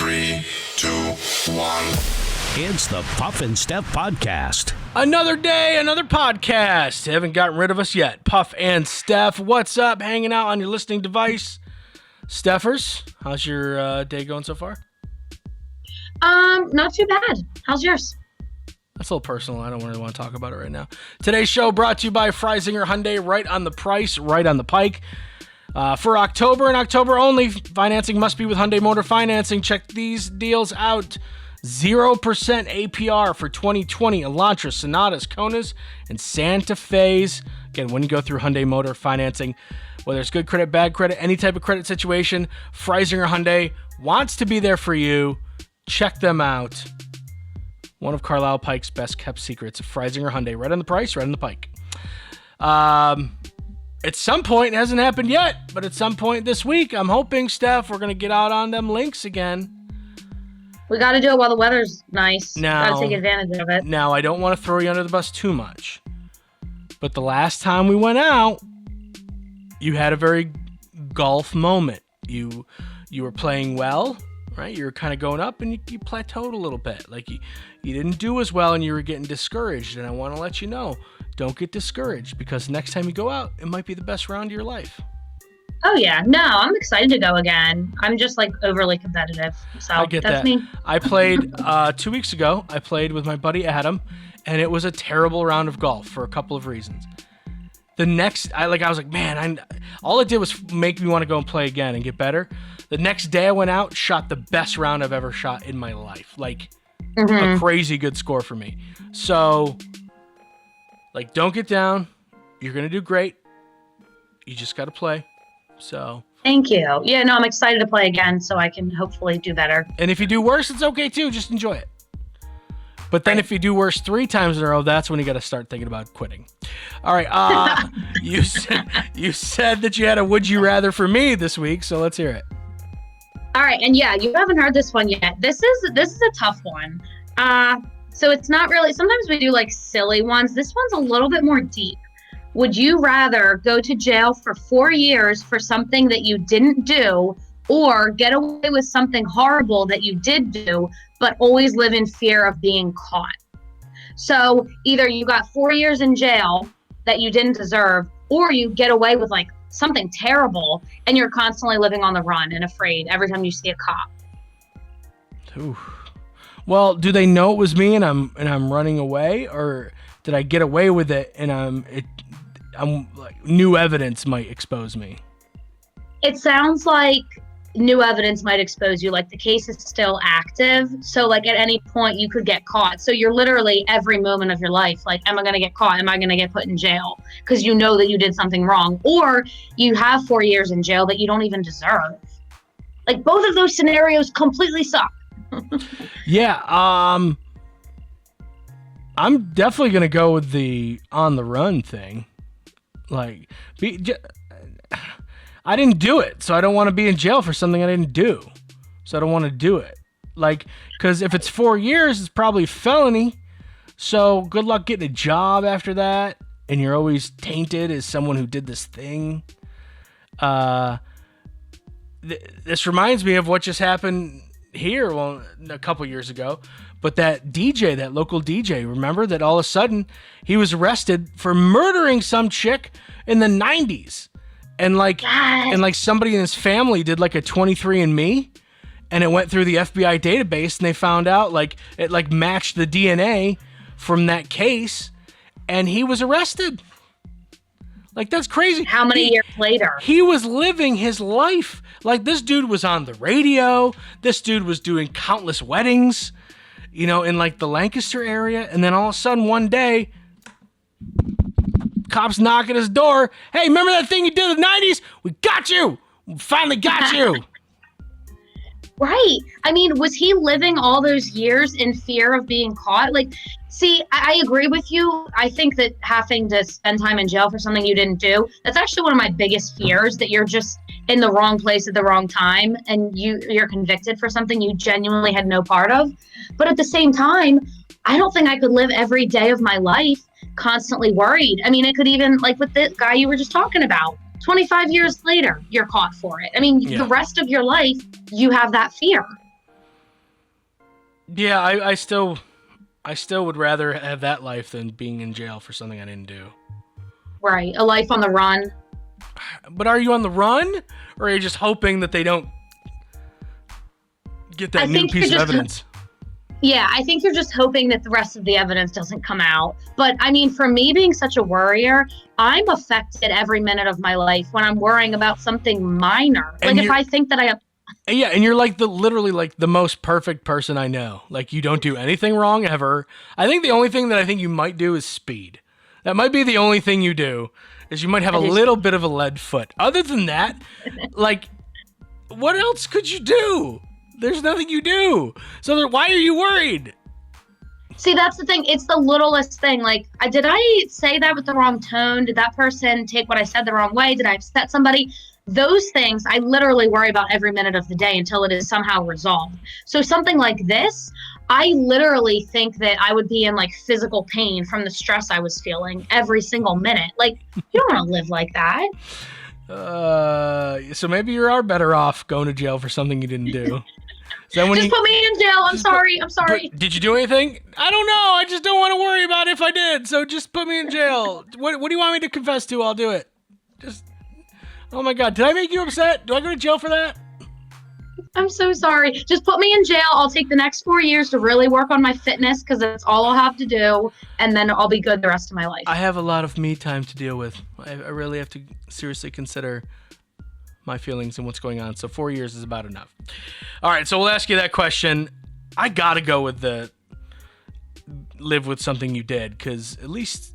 3, 2, 1. It's the Puff and Steph podcast. Another day, another podcast. They haven't gotten rid of us yet. Puff and Steph, what's up? Hanging out on your listening device. Steffers, how's your day going so far? Not too bad. How's yours? That's a little personal. I don't really want to talk about it right now. Today's show brought to you by Freisinger Hyundai. Right on the price, right on the pike. For October and October only, financing must be with Hyundai Motor Financing. Check these deals out. 0% APR for 2020 Elantra, Sonatas, Konas, and Santa Fe's. Again, when you go through Hyundai Motor Financing, whether it's good credit, bad credit, any type of credit situation, Freisinger Hyundai wants to be there for you. Check them out. One of Carlisle Pike's best kept secrets, Freisinger Hyundai. Right on the price, right on the pike. At some point, it hasn't happened yet, but at some point this week, I'm hoping, Steph, we're going to get out on them links again. We got to do it while the weather's nice. Now, got to take advantage of it. Now, I don't want to throw you under the bus too much, but the last time we went out, you had a very golf moment. You were playing well, right? You were kind of going up, and you plateaued a little bit. Like, you didn't do as well, and you were getting discouraged, and I want to let you know, don't get discouraged, because next time you go out, it might be the best round of your life. Oh, yeah. No, I'm excited to go again. I'm just, overly competitive. So I get that's that. me. I played 2 weeks ago. I played with my buddy Adam, and it was a terrible round of golf for a couple of reasons. The next, I was like, man, all it did was make me want to go and play again and get better. The next day I went out, shot the best round I've ever shot in my life. A crazy good score for me. So, don't get down. You're going to do great. You just got to play. So. Thank you. Yeah, no, I'm excited to play again so I can hopefully do better. And if you do worse, it's okay too. Just enjoy it. But then if you do worse 3 times in a row, that's when you got to start thinking about quitting. All right. You said that you had a would you rather for me this week, so let's hear it. All right. And yeah, you haven't heard this one yet. This is a tough one. So it's not really, sometimes we do silly ones. This one's a little bit more deep. Would you rather go to jail for 4 years for something that you didn't do, or get away with something horrible that you did do, but always live in fear of being caught? So either you got 4 years in jail that you didn't deserve, or you get away with something terrible and you're constantly living on the run and afraid every time you see a cop. Ooh. Well, do they know it was me and I'm running away, or did I get away with it and I'm new evidence might expose me? It sounds like new evidence might expose you. The case is still active. So at any point you could get caught. So you're literally every moment of your life, am I going to get caught? Am I going to get put in jail? Because you know that you did something wrong. Or you have 4 years in jail that you don't even deserve. Both of those scenarios completely suck. Yeah. I'm definitely going to go with the on the run thing. I didn't do it, so I don't want to be in jail for something I didn't do. So I don't want to do it. Because if it's 4 years, it's probably a felony. So good luck getting a job after that. And you're always tainted as someone who did this thing. This reminds me of what just happened here, a couple years ago. But that DJ, that local DJ, remember that all of a sudden he was arrested for murdering some chick in the 90s. And somebody in his family did a 23andMe, and it went through the FBI database, and they found out it matched the DNA from that case, and he was arrested. That's crazy. How many years later? He was living his life. This dude was on the radio. This dude was doing countless weddings, in the Lancaster area. And then all of a sudden one day, cops knock at his door. Hey, remember that thing you did in the 90s? We got you. We finally got you. Right. I mean, was he living all those years in fear of being caught? See, I agree with you. I think that having to spend time in jail for something you didn't do, that's actually one of my biggest fears, that you're just in the wrong place at the wrong time and you're convicted for something you genuinely had no part of. But at the same time, I don't think I could live every day of my life constantly worried. I mean, it could even, with the guy you were just talking about, 25 years later, you're caught for it. I mean, The rest of your life, you have that fear. Yeah, I still would rather have that life than being in jail for something I didn't do. Right. A life on the run. But are you on the run, or are you just hoping that they don't get that new piece of evidence? Yeah, I think you're just hoping that the rest of the evidence doesn't come out. But I mean, for me being such a worrier, I'm affected every minute of my life when I'm worrying about something minor. And like if I think that Yeah, and you're like literally like the most perfect person I know. Like you don't do anything wrong ever. I think the only thing that I think you might do is speed. That might be the only thing you do, is you might have a little bit of a lead foot. Other than that, like, what else could you do? There's nothing you do. So why are you worried? See, that's the thing. It's the littlest thing. Like, did I say that with the wrong tone? Did that person take what I said the wrong way? Did I upset somebody? Those things I literally worry about every minute of the day until it is somehow resolved. So something like this, I literally think that I would be in like physical pain from the stress I was feeling every single minute. Like, you don't want to live like that. So maybe you are better off going to jail for something you didn't do. Just put me in jail. I'm sorry. Did you do anything? I don't know. I just don't want to worry about if I did. So just put me in jail. What do you want me to confess to? I'll do it. Oh my God. Did I make you upset? Do I go to jail for that? I'm so sorry. Just put me in jail. I'll take the next 4 years to really work on my fitness because that's all I'll have to do. And then I'll be good the rest of my life. I have a lot of me time to deal with. I really have to seriously consider my feelings and what's going on. So 4 years is about enough. All right. So we'll ask you that question. I got to go with the live with something you did, because at least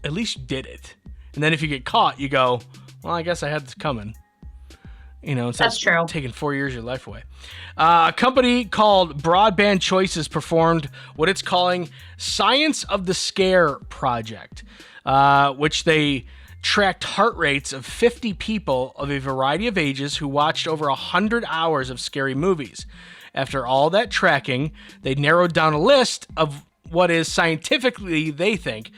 you did it. And then if you get caught, you go, well, I guess I had this coming. You know, that's true. Taking 4 years of your life away. A company called Broadband Choices performed what it's calling Science of the Scare Project, which they tracked heart rates of 50 people of a variety of ages who watched over 100 hours of scary movies. After all that tracking, they narrowed down a list of what is scientifically, they think,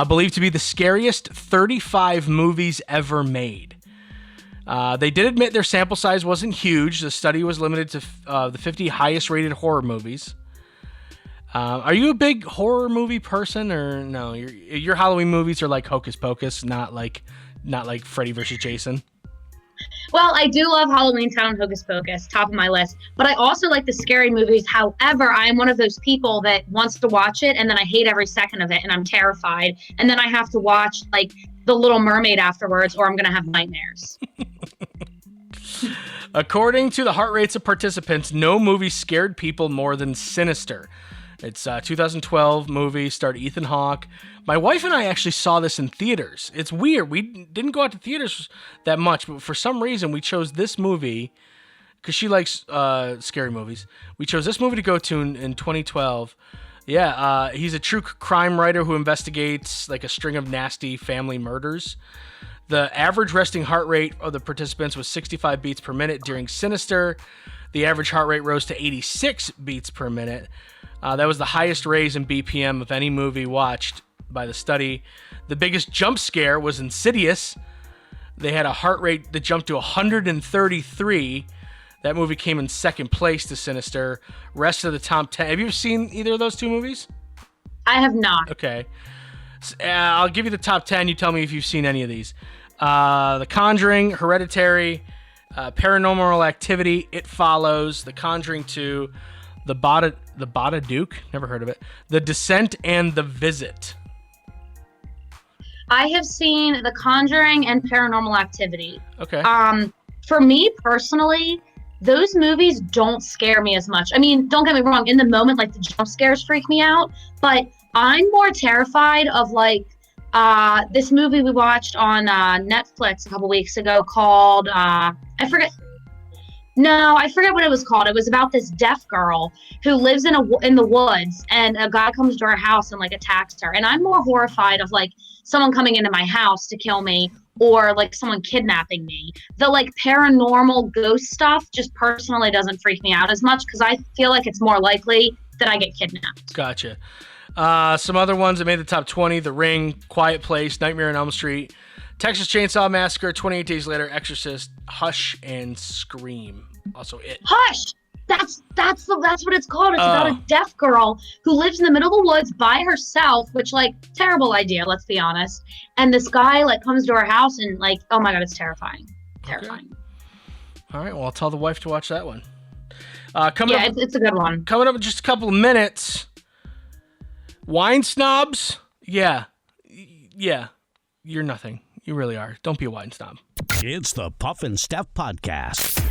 believed to be the scariest 35 movies ever made. They did admit their sample size wasn't huge. The study was limited to the 50 highest rated horror movies. Are you a big horror movie person, or no? Your Halloween movies are like Hocus Pocus, not like Freddy vs. Jason? Well, I do love Halloween Town and Hocus Pocus, top of my list. But I also like the scary movies. However, I am one of those people that wants to watch it, and then I hate every second of it, and I'm terrified. And then I have to watch, like, The Little Mermaid afterwards, or I'm going to have nightmares. According to the heart rates of participants, no movie scared people more than Sinister. It's a 2012 movie, starred Ethan Hawke. My wife and I actually saw this in theaters. It's weird. We didn't go out to theaters that much, but for some reason we chose this movie because she likes scary movies. We chose this movie to go to in 2012. Yeah, he's a true crime writer who investigates like a string of nasty family murders. The average resting heart rate of the participants was 65 beats per minute during Sinister. The average heart rate rose to 86 beats per minute. That was the highest raise in BPM of any movie watched by the study. The biggest jump scare was Insidious. They had a heart rate that jumped to 133. That movie came in second place to Sinister. Rest of the top 10. Have you ever seen either of those two movies? I have not. Okay. I'll give you the top 10. You tell me if you've seen any of these. The Conjuring, Hereditary, Paranormal Activity, It Follows, The Conjuring 2, The Babadook, never heard of it, The Descent, and The Visit. I have seen The Conjuring and Paranormal Activity. Okay. For me personally, those movies don't scare me as much. I mean, don't get me wrong, in the moment, like, the jump scares freak me out, but I'm more terrified of, like, this movie we watched on Netflix a couple weeks ago called, I forget what it was called. It was about this deaf girl who lives in the woods, and a guy comes to her house and, like, attacks her. And I'm more horrified of, like, someone coming into my house to kill me, or like someone kidnapping me. The like paranormal ghost stuff just personally doesn't freak me out as much because I feel like it's more likely that I get kidnapped. Gotcha. Some other ones that made the top 20: The Ring, Quiet Place, Nightmare on Elm Street, Texas Chainsaw Massacre, 28 Days Later, Exorcist, Hush, and Scream. Also It. Hush! That's what it's called. It's about a deaf girl who lives in the middle of the woods by herself, which like terrible idea, let's be honest. And this guy like comes to her house and like, oh my god, it's terrifying. Terrifying. Okay. All right, well, I'll tell the wife to watch that one. It's a good one. Coming up in just a couple of minutes. Wine snobs? Yeah, you're nothing. You really are. Don't be a wine snob. It's the Puff and Steph Podcast.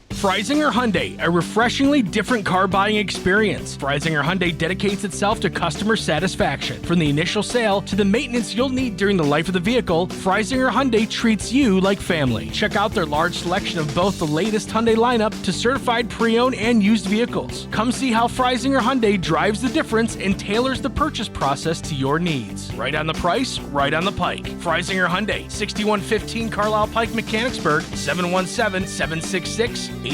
Freisinger Hyundai, a refreshingly different car buying experience. Freisinger Hyundai dedicates itself to customer satisfaction. From the initial sale to the maintenance you'll need during the life of the vehicle, Freisinger Hyundai treats you like family. Check out their large selection of both the latest Hyundai lineup to certified pre-owned and used vehicles. Come see how Freisinger Hyundai drives the difference and tailors the purchase process to your needs. Right on the price, right on the pike. Freisinger Hyundai, 6115 Carlisle Pike, Mechanicsburg, 717-766-8422.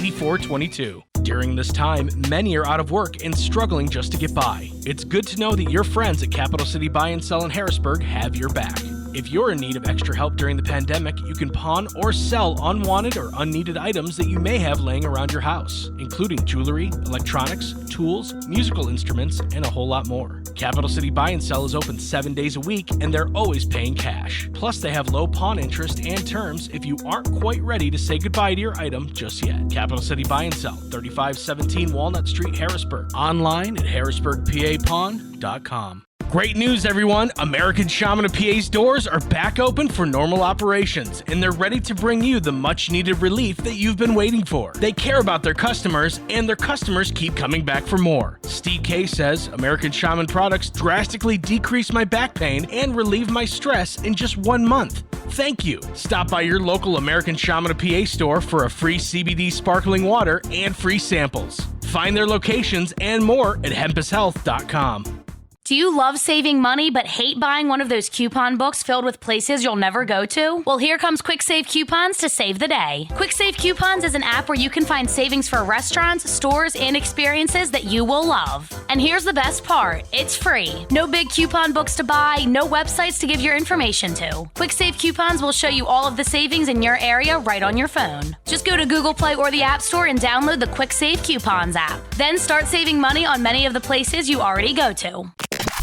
During this time, many are out of work and struggling just to get by. It's good to know that your friends at Capital City Buy and Sell in Harrisburg have your back. If you're in need of extra help during the pandemic, you can pawn or sell unwanted or unneeded items that you may have laying around your house, including jewelry, electronics, tools, musical instruments, and a whole lot more. Capital City Buy and Sell is open 7 days a week, and they're always paying cash. Plus, they have low pawn interest and terms if you aren't quite ready to say goodbye to your item just yet. Capital City Buy and Sell, 3517 Walnut Street, Harrisburg. Online at harrisburgpapawn.com. Great news, everyone! American Shaman of PA's doors are back open for normal operations, and they're ready to bring you the much-needed relief that you've been waiting for. They care about their customers, and their customers keep coming back for more. Steve K says, American Shaman products drastically decrease my back pain and relieve my stress in just 1 month. Thank you. Stop by your local American Shaman of PA store for a free CBD sparkling water and free samples. Find their locations and more at hempushealth.com. Do you love saving money but hate buying one of those coupon books filled with places you'll never go to? Well, here comes Quick Save Coupons to save the day. Quick Save Coupons is an app where you can find savings for restaurants, stores, and experiences that you will love. And here's the best part. It's free. No big coupon books to buy, no websites to give your information to. Quick Save Coupons will show you all of the savings in your area right on your phone. Just go to Google Play or the App Store and download the Quick Save Coupons app. Then start saving money on many of the places you already go to.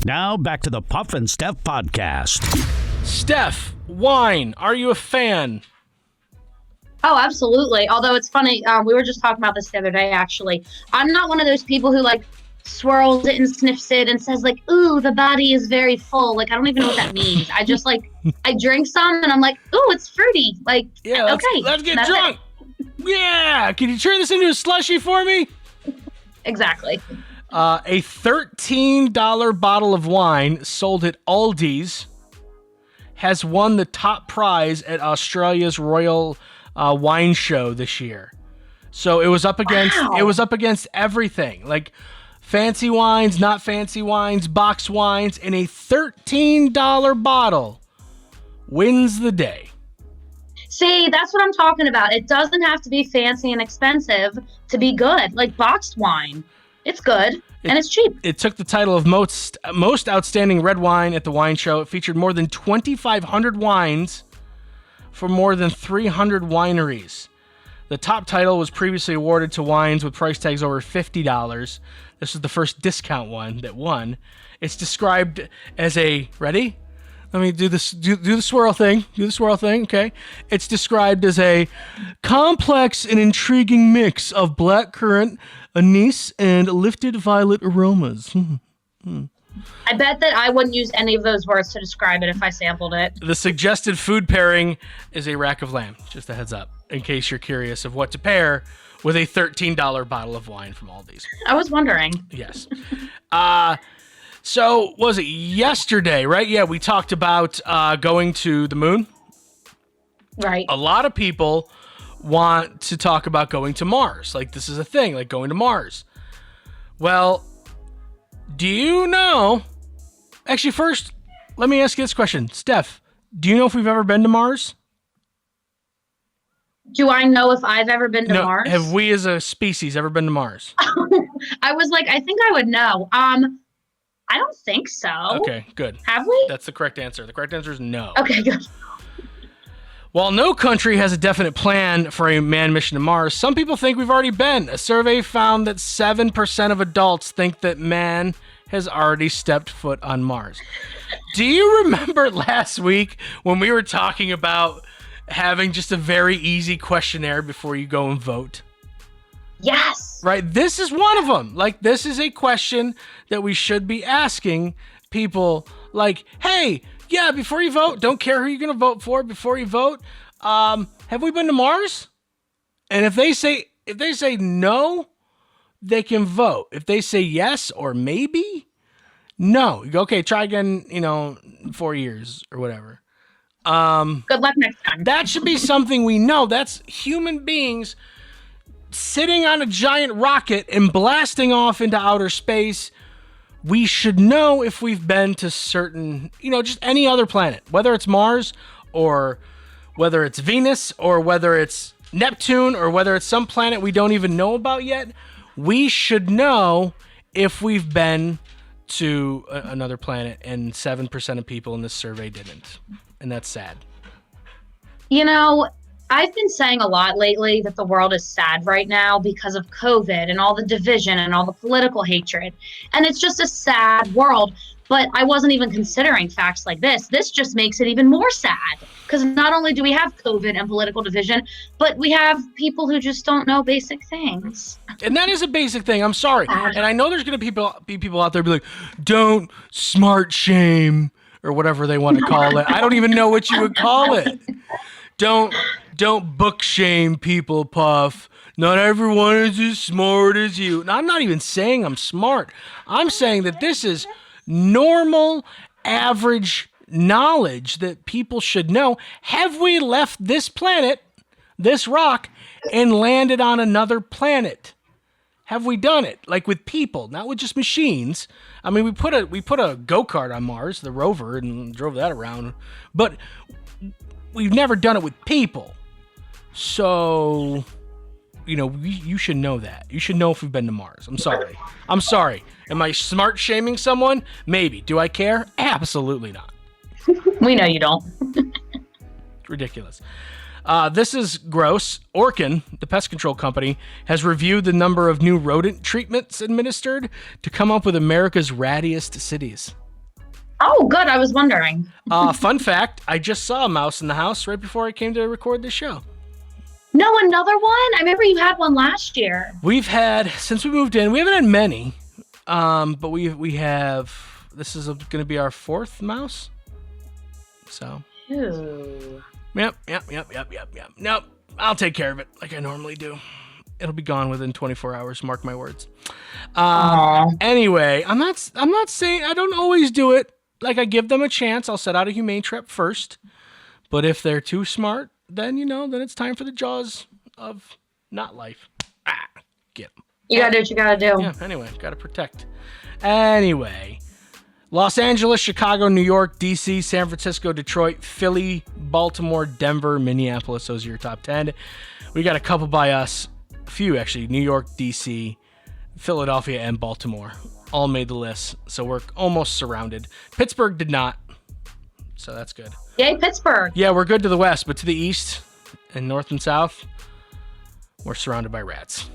Now back to the Puff and Steph Podcast. Steph, wine, are you a fan? Oh, absolutely. Although it's funny, we were just talking about this the other day, actually. I'm not one of those people who, like, swirls it and sniffs it and says, like, ooh, the body is very full. Like, I don't even know what that means. I just, like, I drink some and I'm like, ooh, it's fruity. Like, yeah, let's get drunk. Yeah, can you turn this into a slushie for me? Exactly. A $13 bottle of wine sold at Aldi's has won the top prize at Australia's Royal Wine Show this year. So it was up against everything, like fancy wines, not fancy wines, box wines, and a $13 bottle wins the day. See, that's what I'm talking about. It doesn't have to be fancy and expensive to be good. Like boxed wine. It's good, and it's cheap. It took the title of most outstanding red wine at the wine show. It featured more than 2,500 wines for more than 300 wineries. The top title was previously awarded to wines with price tags over $50. This is the first discount one that won. It's described as a, ready? Let me do this. Do the swirl thing. Do the swirl thing. Okay. It's described as a complex and intriguing mix of blackcurrant, anise, and lifted violet aromas. I bet that I wouldn't use any of those words to describe it if I sampled it. The suggested food pairing is a rack of lamb. Just a heads up, in case you're curious of what to pair with a $13 bottle of wine from Aldi's. I was wondering. Yes. So, was it yesterday, right? Yeah, we talked about going to the moon. Right. A lot of people want to talk about going to Mars. Like, this is a thing, like going to Mars. Well, do you know... Actually, first, let me ask you this question. Steph, do you know if we've ever been to Mars? Do I know if I've ever been to Mars? Have we as a species ever been to Mars? I was like, I think I would know. I don't think so. Okay, good. Have we? That's the correct answer. The correct answer is no. Okay, good. While no country has a definite plan for a manned mission to Mars, some people think we've already been. A survey found that 7% of adults think that man has already stepped foot on Mars. Do you remember last week when we were talking about having just a very easy questionnaire before you go and vote? Yes. Right? This is one of them. Like, this is a question that we should be asking people. Like, hey, yeah, before you vote, don't care who you're going to vote for. Before you vote, have we been to Mars? And if they say no, they can vote. If they say yes or maybe, no. You go, okay, try again, in 4 years or whatever. Good luck next time. That should be something we know. That's human beings sitting on a giant rocket and blasting off into outer space. We should know if we've been to certain, just any other planet, whether it's Mars or whether it's Venus or whether it's Neptune or whether it's some planet we don't even know about yet. We should know if we've been to another planet, and 7% of people in this survey didn't. And that's sad. I've been saying a lot lately that the world is sad right now because of COVID and all the division and all the political hatred. And it's just a sad world. But I wasn't even considering facts like this. This just makes it even more sad because not only do we have COVID and political division, but we have people who just don't know basic things. And that is a basic thing. I'm sorry. And I know there's going to be people out there be like, don't smart shame or whatever they want to call it. I don't even know what you would call it. Don't book shame people, Puff. Not everyone is as smart as you. Now, I'm not even saying I'm smart. I'm saying that this is normal, average knowledge that people should know. Have we left this planet, this rock, and landed on another planet? Have we done it? Like with people, not with just machines. I mean, we put a go-kart on Mars, the rover, and drove that around. But we've never done it with people. So, you should know that. You should know if we've been to Mars. I'm sorry. Am I smart shaming someone? Maybe. Do I care? Absolutely not. We know you don't. It's ridiculous. This is gross. Orkin, the pest control company, has reviewed the number of new rodent treatments administered to come up with America's rattiest cities. Oh, good. I was wondering. Fun fact, I just saw a mouse in the house right before I came to record this show. No, another one? I remember you had one last year. We've had, since we moved in, we haven't had many, but we have, this is going to be our fourth mouse. So. Ew. Yep. Nope, I'll take care of it like I normally do. It'll be gone within 24 hours, mark my words. Anyway, I'm not saying I don't always do it. Like, I give them a chance. I'll set out a humane trap first. But if they're too smart, then, then it's time for the jaws of not life. Get them. You gotta do what you gotta do. Yeah, anyway, gotta protect. Anyway, Los Angeles, Chicago, New York, D.C., San Francisco, Detroit, Philly, Baltimore, Denver, Minneapolis. Those are your top 10. We got a couple by us. A few, actually. New York, D.C., Philadelphia, and Baltimore all made the list. So we're almost surrounded. Pittsburgh did not. So that's good. Yay, Pittsburgh. Yeah, we're good to the west, but to the east and north and south, we're surrounded by rats.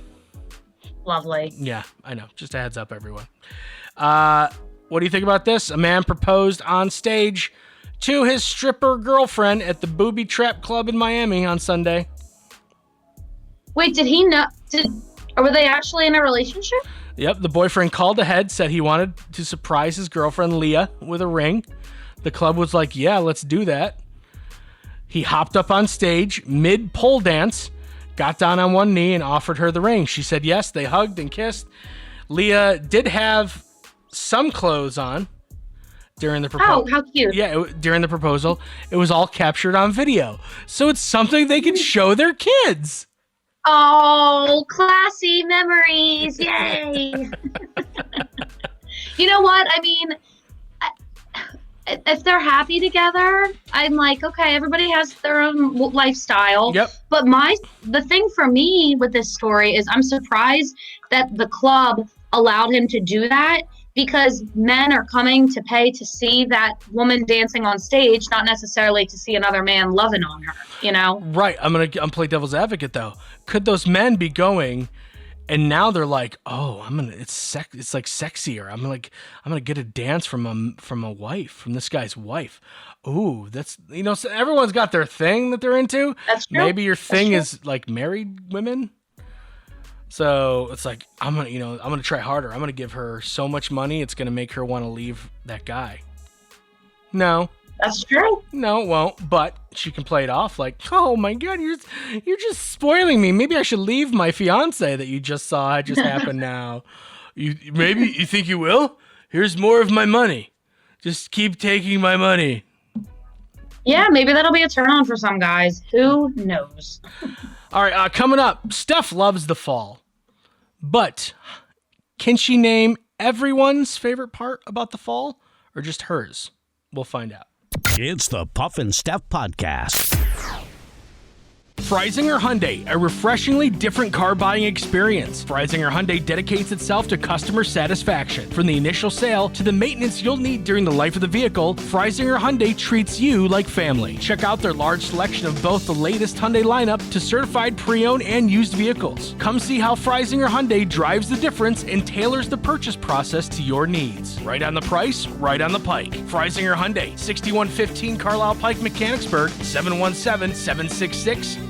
Lovely. Yeah, I know. Just a heads up, everyone. What do you think about this? A man proposed on stage to his stripper girlfriend at the Booby Trap Club in Miami on Sunday. Wait, did he know? Were they actually in a relationship? Yep, the boyfriend called ahead, said he wanted to surprise his girlfriend Leah with a ring. The club was like, yeah, let's do that. He hopped up on stage mid-pole dance, got down on one knee, and offered her the ring. She said yes. They hugged and kissed. Leah did have some clothes on during the proposal. Oh, how cute. Yeah, during the proposal. It was all captured on video. So it's something they can show their kids. Oh, classy memories. Yay. You know what? I mean, if they're happy together, I'm like, okay, everybody has their own lifestyle. Yep. But the thing for me with this story is I'm surprised that the club allowed him to do that because men are coming to pay to see that woman dancing on stage, not necessarily to see another man loving on her, you know? Right. I'm play devil's advocate though. Could those men be going and now they're like, "Oh, it's like sexier. I'm going to get a dance from a wife, from this guy's wife." Ooh, that's, so everyone's got their thing that they're into. That's true. Maybe your thing is like married women. So it's like, I'm going to try harder. I'm going to give her so much money. It's going to make her want to leave that guy. No. That's true. No, it won't. But she can play it off like, "Oh my God, you're just spoiling me. Maybe I should leave my fiance that you just saw. It just happened now. You think you will? Here's more of my money. Just keep taking my money." Yeah, maybe that'll be a turn on for some guys. Who knows? All right, coming up, Steph loves the fall. But can she name everyone's favorite part about the fall or just hers? We'll find out. It's the Puff and Steph Podcast. Freisinger Hyundai, a refreshingly different car buying experience. Freisinger Hyundai dedicates itself to customer satisfaction. From the initial sale to the maintenance you'll need during the life of the vehicle, Freisinger Hyundai treats you like family. Check out their large selection of both the latest Hyundai lineup to certified pre-owned and used vehicles. Come see how Freisinger Hyundai drives the difference and tailors the purchase process to your needs. Right on the price, right on the pike. Freisinger Hyundai, 6115 Carlisle Pike, Mechanicsburg, 717-766-8422.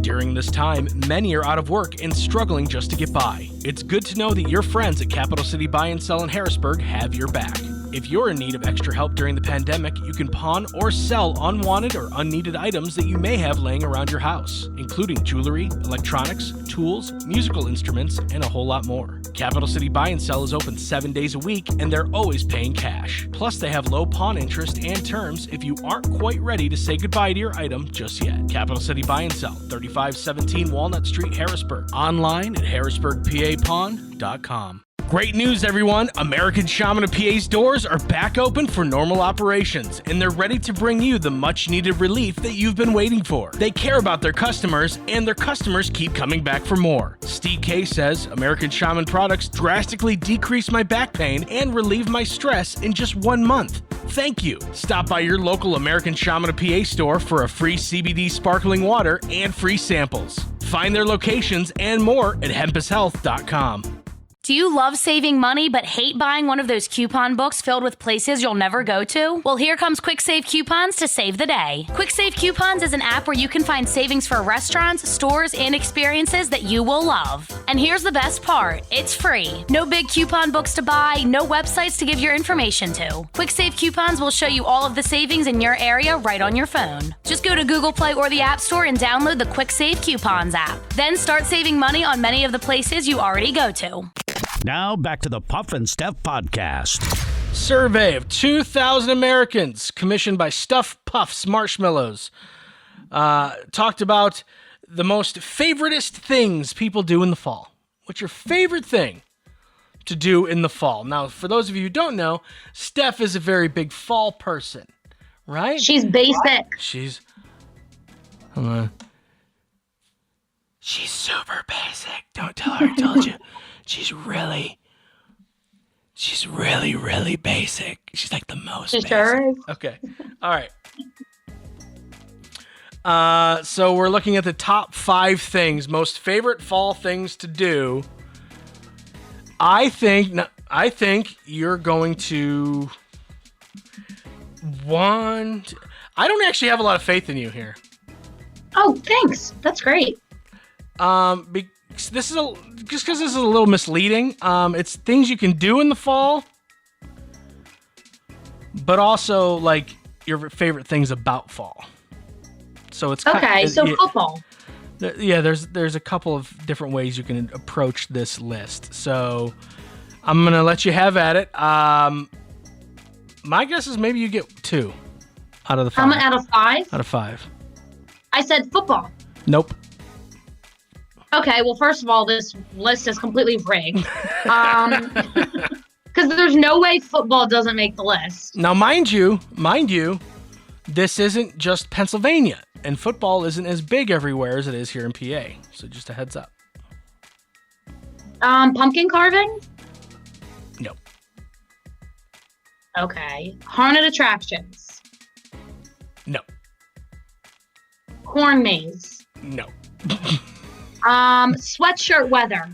During this time, many are out of work and struggling just to get by. It's good to know that your friends at Capital City Buy and Sell in Harrisburg have your back. If you're in need of extra help during the pandemic, you can pawn or sell unwanted or unneeded items that you may have laying around your house, including jewelry, electronics, tools, musical instruments, and a whole lot more. Capital City Buy and Sell is open 7 days a week, and they're always paying cash. Plus, they have low pawn interest and terms if you aren't quite ready to say goodbye to your item just yet. Capital City Buy and Sell, 3517 Walnut Street, Harrisburg. Online at harrisburgpapawn.com. Great news, everyone! American Shaman of PA's doors are back open for normal operations, and they're ready to bring you the much-needed relief that you've been waiting for. They care about their customers, and their customers keep coming back for more. Steve K says, "American Shaman products drastically decrease my back pain and relieve my stress in just 1 month. Thank you." Stop by your local American Shaman of PA store for a free CBD sparkling water and free samples. Find their locations and more at hempushealth.com. Do you love saving money but hate buying one of those coupon books filled with places you'll never go to? Well, here comes Quick Save Coupons to save the day. Quick Save Coupons is an app where you can find savings for restaurants, stores, and experiences that you will love. And here's the best part. It's free. No big coupon books to buy, no websites to give your information to. Quick Save Coupons will show you all of the savings in your area right on your phone. Just go to Google Play or the App Store and download the Quick Save Coupons app. Then start saving money on many of the places you already go to. Now back to the Puff and Steph Podcast. Survey of 2,000 Americans commissioned by Stuff Puffs Marshmallows talked about the most favoritist things people do in the fall. What's your favorite thing to do in the fall? Now, for those of you who don't know, Steph is a very big fall person, right? She's basic. She's super basic. Don't tell her I told you. She's really, really basic. She's like the most basic. Sure is. Okay. All right. So we're looking at the top 5 things, most favorite fall things to do. I think you're going to want. I don't actually have a lot of faith in you here. Oh, thanks. That's great. This is just because this is a little misleading. It's things you can do in the fall, but also like your favorite things about fall. So it's okay. So football. Yeah, there's a couple of different ways you can approach this list. So I'm gonna let you have at it. My guess is maybe you get 2 out of the 5. Out of 5? Out of 5. I said football. Nope. Okay, well, first of all, this list is completely rigged. Because there's no way football doesn't make the list. Now, mind you, this isn't just Pennsylvania, and football isn't as big everywhere as it is here in PA. So just a heads up. Pumpkin carving? No. Okay. Haunted attractions. No. Corn maze. No. Sweatshirt weather.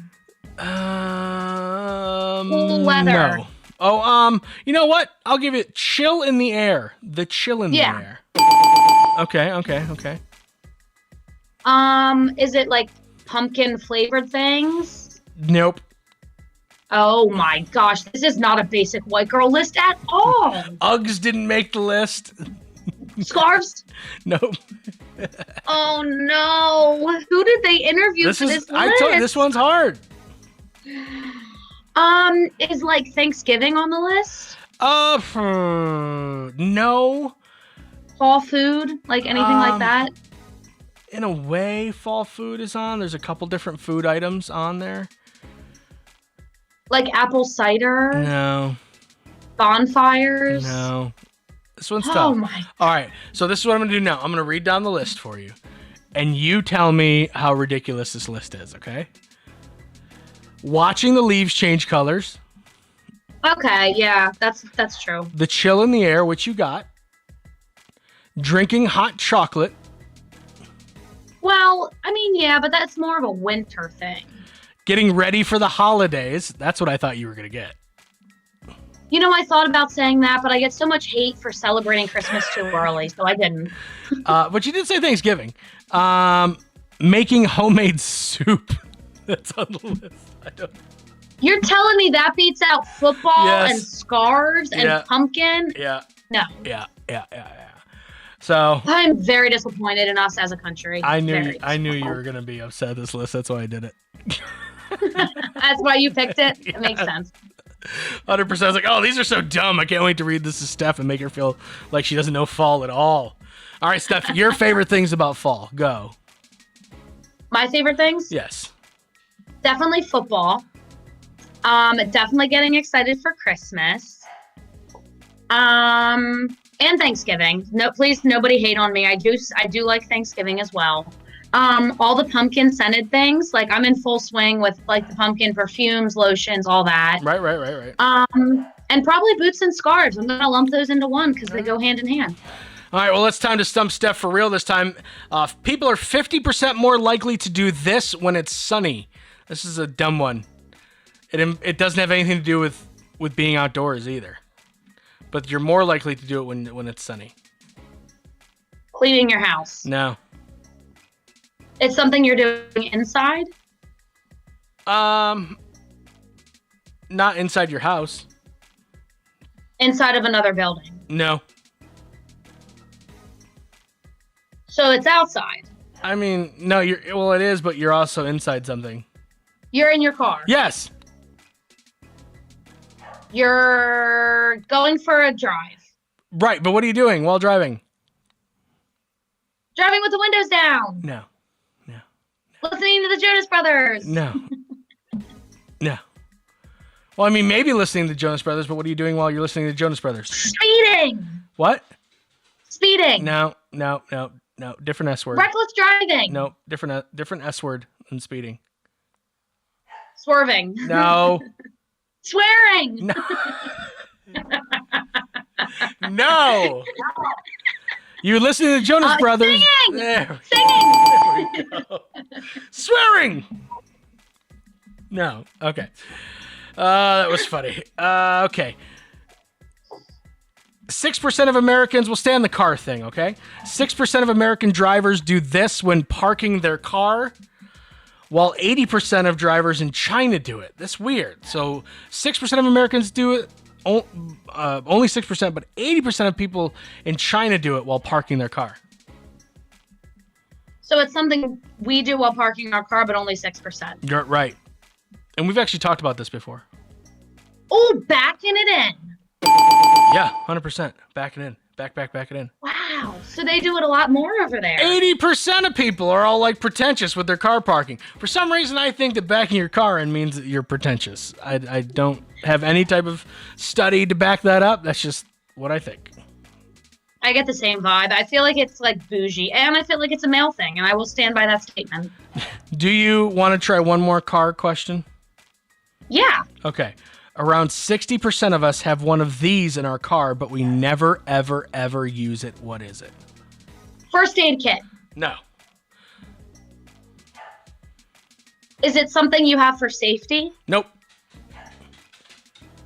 Cool weather. No. Oh, you know what? I'll give it chill in the air. The chill in the air. Okay. Is it like pumpkin flavored things? Nope. Oh my gosh, this is not a basic white girl list at all. Uggs didn't make the list. Scarves? Nope. Oh no. Who did they interview for this list? I told you, this one's hard. Is like Thanksgiving on the list? No. Fall food? Like anything like that? In a way, fall food is on. There's a couple different food items on there. Like apple cider? No. Bonfires? No. This one's Oh tough. my. All right, so this is what I'm going to do now. I'm going to read down the list for you, and you tell me how ridiculous this list is, okay? Watching the leaves change colors. Okay, yeah, that's true. The chill in the air, which you got. Drinking hot chocolate. Well, I mean, yeah, but that's more of a winter thing. Getting ready for the holidays. That's what I thought you were going to get. You know, I thought about saying that, but I get so much hate for celebrating Christmas too early, so I didn't. But you did say Thanksgiving. Making homemade soup. That's on the list. You're telling me that beats out football Yes. and scarves and pumpkin? Yeah. No. Yeah. So I'm very disappointed in us as a country. I knew Very you were gonna be upset at this list. That's why I did it. That's why you picked it? It makes sense. 100%. I was like, oh, these are so dumb. I can't wait to read this to Steph and make her feel like she doesn't know fall at all. All right, Steph, your favorite things about fall. Go. My favorite things? Yes. Definitely football. Definitely getting excited for Christmas. And Thanksgiving. No, please, nobody hate on me. I do like Thanksgiving as well. All the pumpkin scented things, like I'm in full swing with like the pumpkin perfumes, lotions, all that. Right. And probably boots and scarves. I'm gonna lump those into one because they go hand in hand. All right, well, it's time to stump Steph for real this time. People are 50% more likely to do this when it's sunny. This is a dumb one. It doesn't have anything to do with being outdoors either. But you're more likely to do it when it's sunny. Cleaning your house. No. It's something you're doing inside? Not inside your house. Inside of another building. No. So it's outside. I mean, no, it is, but you're also inside something. You're in your car. Yes. You're going for a drive. Right, but what are you doing while driving? Driving with the windows down. No. Listening to the Jonas Brothers. No. Well, I mean, maybe listening to Jonas Brothers, but what are you doing while you're listening to Jonas Brothers? Speeding. What? Speeding. No. Different S word. Reckless driving. No, different S word than speeding. Swerving. No. Swearing. No. You listening to the Jonas Brothers. Singing. There Singing. we go. Swearing. No. Okay. That was funny. Okay. 6% of Americans will stay on the car thing, okay? 6% of American drivers do this when parking their car, while 80% of drivers in China do it. That's weird. So 6% of Americans do it, only 6%, but 80% of people in China do it while parking their car. So it's something we do while parking our car, but only 6%. You're right. And we've actually talked about this before. Oh, backing it in. Yeah, 100%. Backing in. Back it in. Wow. So they do it a lot more over there. 80% of people are all like pretentious with their car parking. For some reason, I think that backing your car in means that you're pretentious. I don't have any type of study to back that up. That's just what I think. I get the same vibe. I feel like it's like bougie, and I feel like it's a male thing, and I will stand by that statement. Do you want to try one more car question? Yeah. Okay. Around 60% of us have one of these in our car, but we never, ever, ever use it. What is it? First aid kit. No. Is it something you have for safety? Nope.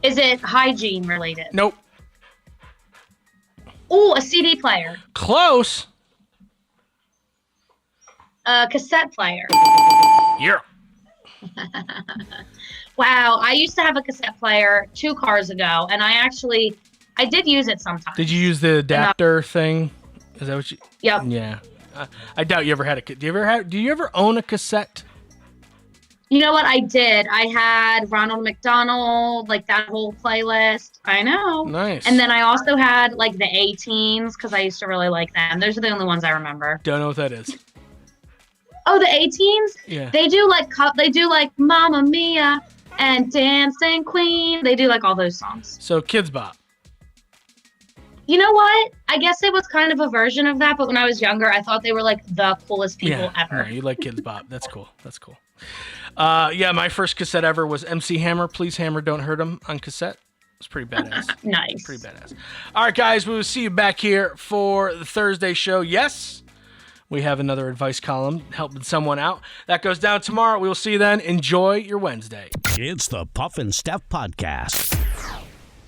Is it hygiene related? Nope. Ooh, a CD player. Close. A cassette player. Yeah. Wow, I used to have a cassette player 2 cars ago, and I did use it sometimes. Did you use the adapter thing? Is that what you? Yep. Yeah. I doubt you ever had a. Do you ever own a cassette? You know what? I did. I had Ronald McDonald, like that whole playlist. I know. Nice. And then I also had like the A-Teens because I used to really like them. Those are the only ones I remember. Don't know what that is. Oh, the A-Teens? Yeah. They do like Mamma Mia and Dancing Queen. They do like all those songs. So Kids Bop. You know what? I guess it was kind of a version of that, but when I was younger, I thought they were like the coolest people ever. Yeah, you like Kids Bop. That's cool. That's cool. Yeah, my first cassette ever was MC Hammer, Please Hammer, Don't Hurt 'Em on cassette. It's pretty badass. Nice. Pretty badass. All right, guys, we will see you back here for the Thursday show. Yes, we have another advice column helping someone out. That goes down tomorrow. We will see you then. Enjoy your Wednesday. It's the Puff and Steph Podcast.